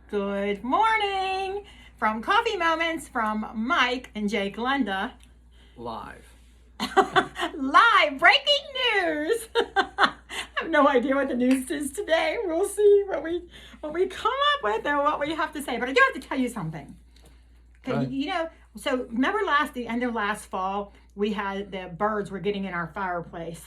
Good morning from Coffee Moments from Mike and Jayeglenda. Live. Live breaking news. I have no idea what the news is today. We'll see what we come up with or what we have to say. But I do have to tell you something. Okay, so remember the end of last fall, we had the birds were getting in our fireplace.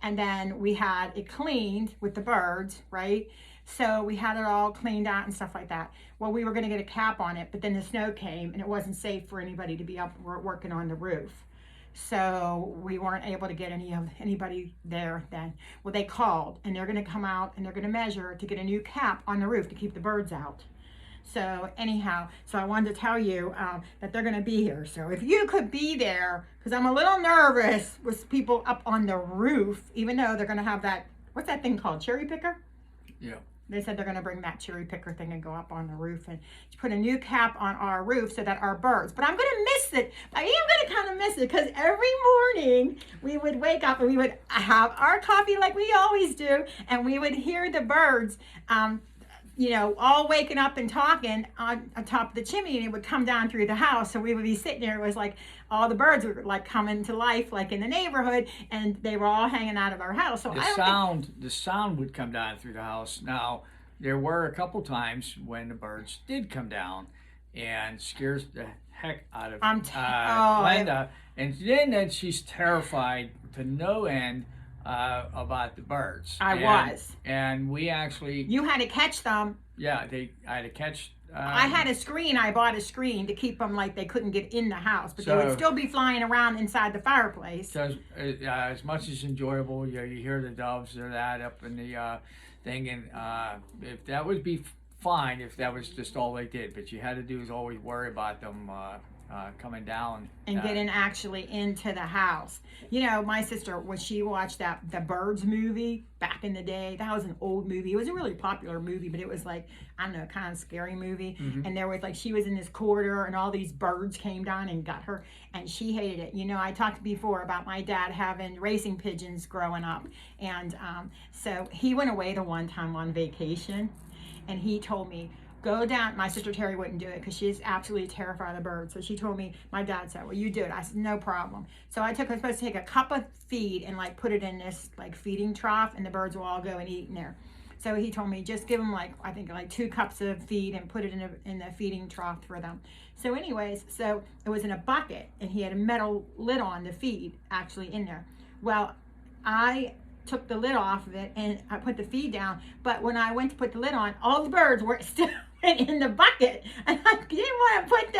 And then we had it cleaned with the birds, right? So we had it all cleaned out and stuff like that. Well, we were going to get a cap on it, but then the snow came and it wasn't safe for anybody to be up working on the roof. So we weren't able to get anybody there then. Well, they called and they're going to come out and they're going to measure to get a new cap on the roof to keep the birds out. So anyhow, so I wanted to tell you that they're going to be here. So if you could be there, because I'm a little nervous with people up on the roof, even though they're going to have that, what's that thing called, cherry picker? Yeah. They said they're going to bring that cherry picker thing and go up on the roof and put a new cap on our roof so that our birds, but I'm going to miss it. I am going to kind of miss it because every morning we would wake up and we would have our coffee like we always do, and we would hear the birds all waking up and talking on top of the chimney, and it would come down through the house. So we would be sitting there. It was like all the birds were like coming to life, like in the neighborhood, and they were all hanging out of our house. So the sound would come down through the house. Now, there were a couple times when the birds did come down and scares the heck out of Glenda. And then she's terrified to no end about the birds. And we actually... You had to catch them. Yeah, I had to catch... I had a screen. I bought a screen to keep them like they couldn't get in the house, but they would still be flying around inside the fireplace. So as much as enjoyable, you hear the doves or that up in the thing, and if that would be fine if that was just all they did, but you had to do is always worry about them coming down and getting actually into the house. My sister, when she watched the Birds movie back in the day, that was an old movie. It was a really popular movie, but it was like, I don't know, kind of scary movie. Mm-hmm. And there was she was in this corridor and all these birds came down and got her, and she hated it. I talked before about my dad having racing pigeons growing up, and so he went away the one time on vacation, and he told me, go down. My sister Terry wouldn't do it because she's absolutely terrified of birds. So she told me, my dad said, well, you do it. I said, no problem. So I was supposed to take a cup of feed and put it in this feeding trough, and the birds will all go and eat in there. So he told me, just give them I think 2 cups of feed and put it in the feeding trough for them. So anyways, so it was in a bucket, and he had a metal lid on the feed actually in there. Well, I took the lid off of it and I put the feed down, but when I went to put the lid on, all the birds were still in the bucket, and I didn't want to put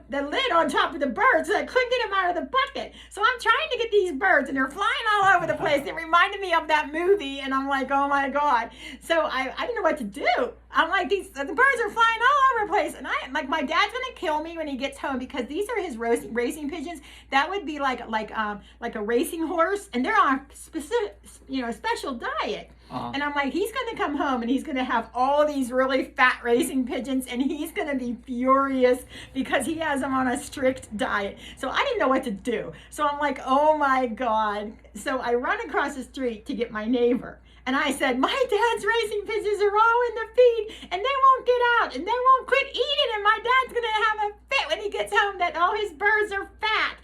the lid on top of the birds, so I couldn't get them out of the bucket. So I'm trying to get these birds, and they're flying all over the place. It reminded me of that movie, and I'm like, oh my God. So I didn't know what to do. I'm like, the birds are flying all over the place, and my dad's gonna kill me when he gets home, because these are his racing pigeons. That would be like a racing horse, and they're on a special diet. And I'm like, he's going to come home and he's going to have all these really fat racing pigeons, and he's going to be furious because he has them on a strict diet. So I didn't know what to do. So I'm like, oh my God. So I run across the street to get my neighbor. And I said, my dad's racing pigeons are all in the feed, and they won't get out, and they won't quit eating, and my dad's going to have a fit when he gets home that all his birds are fat.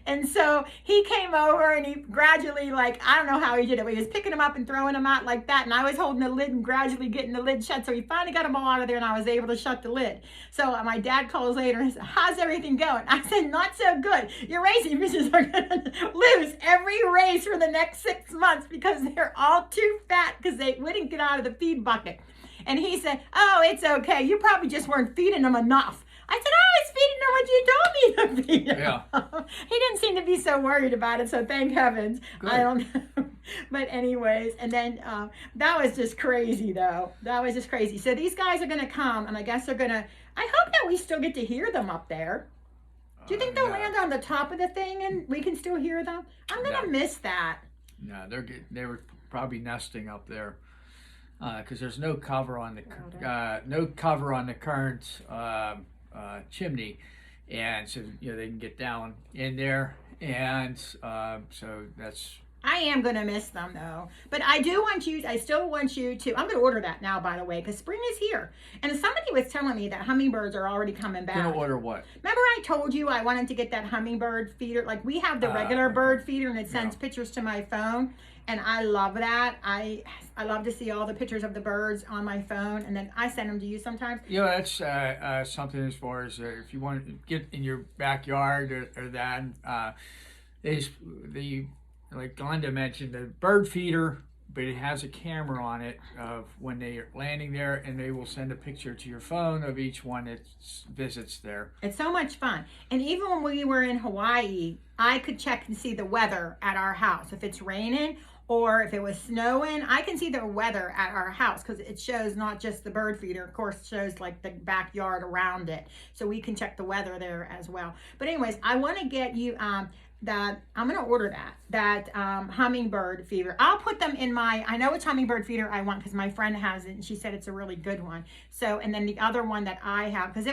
And so he came over, and he gradually, I don't know how he did it, but he was picking them up and throwing them out like that, and I was holding the lid and gradually getting the lid shut. So he finally got them all out of there, and I was able to shut the lid. So my dad calls later and said, how's everything going? I said, not so good. Your racing pigeons are going to lose every race for the next 6 months because they're all too fat because they wouldn't get out of the feed bucket. And he said, oh, it's okay. You probably just weren't feeding them enough. I said, I was feeding them what you told me to feed them. Yeah. He didn't seem to be so worried about it, so thank heavens. Good. I don't know. But anyways, and then that was just crazy, though. That was just crazy. So these guys are going to come, and I guess they're going to, I hope that we still get to hear them up there. Do you think they'll land on the top of the thing and we can still hear them? I'm going to miss that. No, they were probably nesting up there. Because there's no cover on the current chimney, and so they can get down in there, and so that's I am going to miss them though. But I still want you to, I'm going to order that now, by the way, because spring is here. And somebody was telling me that hummingbirds are already coming back. Going to order what? Remember I told you I wanted to get that hummingbird feeder? Like we have the regular bird feeder and it sends pictures to my phone. And I love that. I love to see all the pictures of the birds on my phone, and then I send them to you sometimes. That's something as far as if you want to get in your backyard or that. Is the, like Glenda mentioned, the bird feeder, but it has a camera on it of when they are landing there, and they will send a picture to your phone of each one that visits there. It's so much fun. And even when we were in Hawaii, I could check and see the weather at our house. If it's raining or if it was snowing, I can see the weather at our house because it shows not just the bird feeder, of course, it shows like the backyard around it. So we can check the weather there as well. But anyways, I want to get you that I'm going to order that hummingbird feeder. I'll put them in I know which hummingbird feeder I want because my friend has it and she said it's a really good one. So, and then the other one that I have, because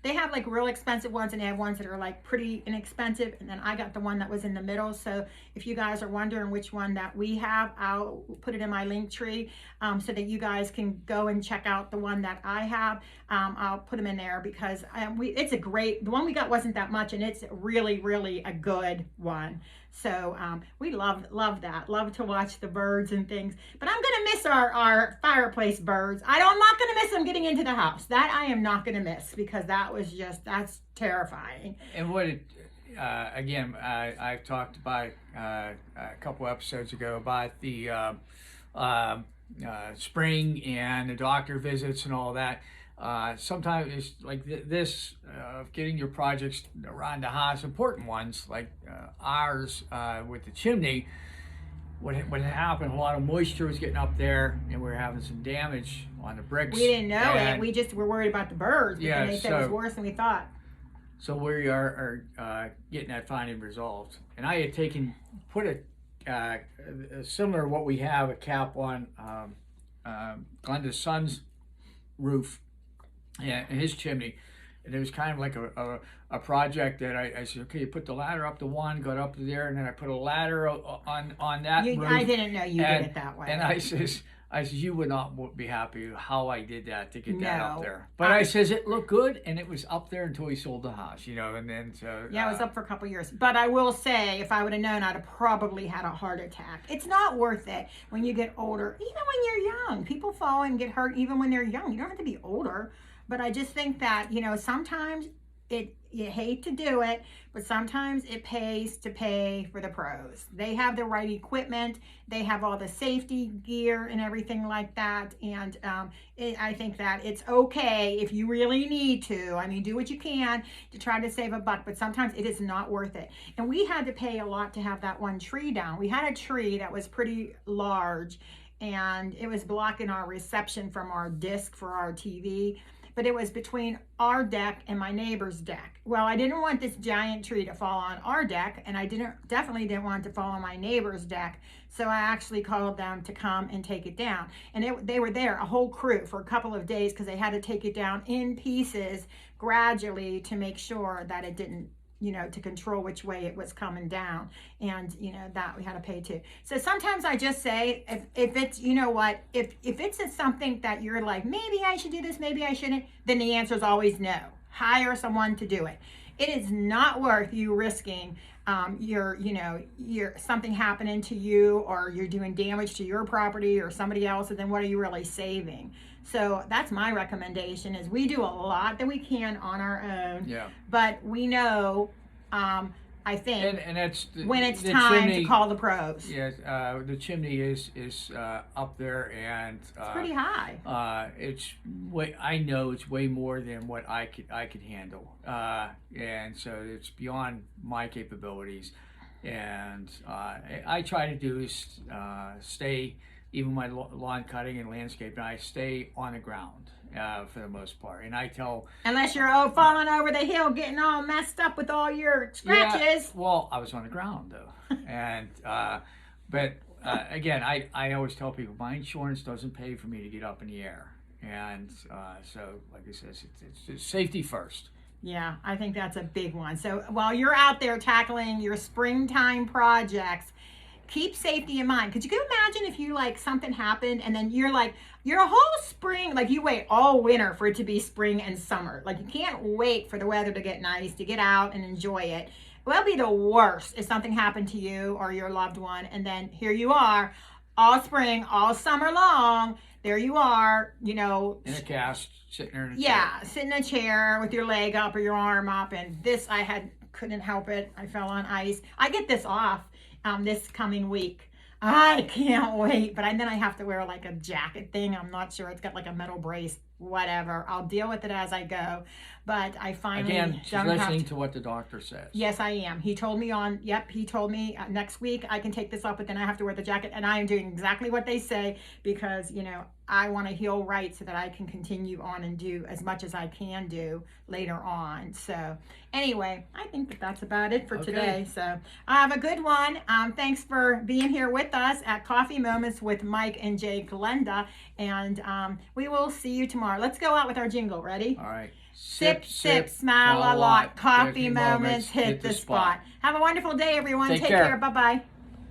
they have like real expensive ones and they have ones that are like pretty inexpensive. And then I got the one that was in the middle. So if you guys are wondering which one that we have, I'll put it in my link tree so that you guys can go and check out the one that I have. I'll put them in there because it's a the one we got wasn't that much and it's really, really a good one. So we love that. Love to watch the birds and things. But I'm going to miss our fireplace birds. I'm not going to miss them getting into the house. That I am not going to miss because that's terrifying. And what again, I've talked about a couple episodes ago about the spring and the doctor visits and all that. Sometimes it's like this of getting your projects around the house, important ones like ours with the chimney. What happened? A lot of moisture was getting up there, and we were having some damage on the bricks. We didn't know it. We just were worried about the birds. But then they said it was worse than we thought. So we are getting that finally resolved. And I had put a similar to what we have, a cap on Glenda's son's roof. Yeah, and his chimney, and it was kind of like a project that I said, okay, you put the ladder up to one, got up to there, and then I put a ladder on that roof. I didn't know you did it that way. And I says, you would not be happy how I did that to get that up there. But I says it looked good, and it was up there until he sold the house, and then so. Yeah, it was up for a couple years. But I will say, if I would have known, I'd have probably had a heart attack. It's not worth it when you get older, even when you're young. People fall and get hurt even when they're young. You don't have to be older. But I just think that, sometimes you hate to do it, but sometimes it pays to pay for the pros. They have the right equipment. They have all the safety gear and everything like that. And I think that it's okay if you really need to. I mean, do what you can to try to save a buck, but sometimes it is not worth it. And we had to pay a lot to have that one tree down. We had a tree that was pretty large, and it was blocking our reception from our disc for our TV. But it was between our deck and my neighbor's deck. Well, I didn't want this giant tree to fall on our deck, and I definitely didn't want it to fall on my neighbor's deck. So I actually called them to come and take it down. And they were there, a whole crew, for a couple of days because they had to take it down in pieces gradually to make sure that it didn't, to control which way it was coming down. And, that we had to pay too. So sometimes I just say, if it's, if it's something that you're like, maybe I should do this, maybe I shouldn't, then the answer is always no. Hire someone to do it. It is not worth you risking your something happening to you, or you're doing damage to your property or somebody else, and then what are you really saving? So that's my recommendation, is we do a lot that we can on our own. Yeah. But we know, I think, and that's when it's time to call the pros. Yes, the chimney is up there, and it's pretty high. I know it's way more than what I could handle, and so it's beyond my capabilities. And I try to do is stay. Even my lawn cutting and landscaping, I stay on the ground for the most part. And I tell... Unless you're falling over the hill, getting all messed up with all your scratches. Yeah, well, I was on the ground, though. And, again, I always tell people, my insurance doesn't pay for me to get up in the air. And so, like I said, it's safety first. Yeah, I think that's a big one. So while you're out there tackling your springtime projects, keep safety in mind. Could you imagine if you like something happened and then you're like, your whole spring, like you wait all winter for it to be spring and summer. Like you can't wait for the weather to get nice, to get out and enjoy it. It will be the worst if something happened to you or your loved one. And then here you are all spring, all summer long. There you are, in a cast, sitting there in a chair. Yeah, sitting in a chair with your leg up or your arm up. And this, couldn't help it. I fell on ice. I get this off this coming week. I can't wait. But then I have to wear like a jacket thing. I'm not sure. It's got like a metal brace. Whatever. I'll deal with it as I go. But I finally Again, she's listening to what the doctor says. Yes, I am. He told me next week I can take this off, but then I have to wear the jacket. And I am doing exactly what they say because, I want to heal right so that I can continue on and do as much as I can do later on. So anyway, I think that's about it for today. So have a good one. Thanks for being here with us at Coffee Moments with Mike and Jayeglenda. And we will see you tomorrow. Let's go out with our jingle. Ready? All right. Sip, sip, smile a lot. Coffee moments hit the spot. Have a wonderful day, everyone. Take care. Bye-bye.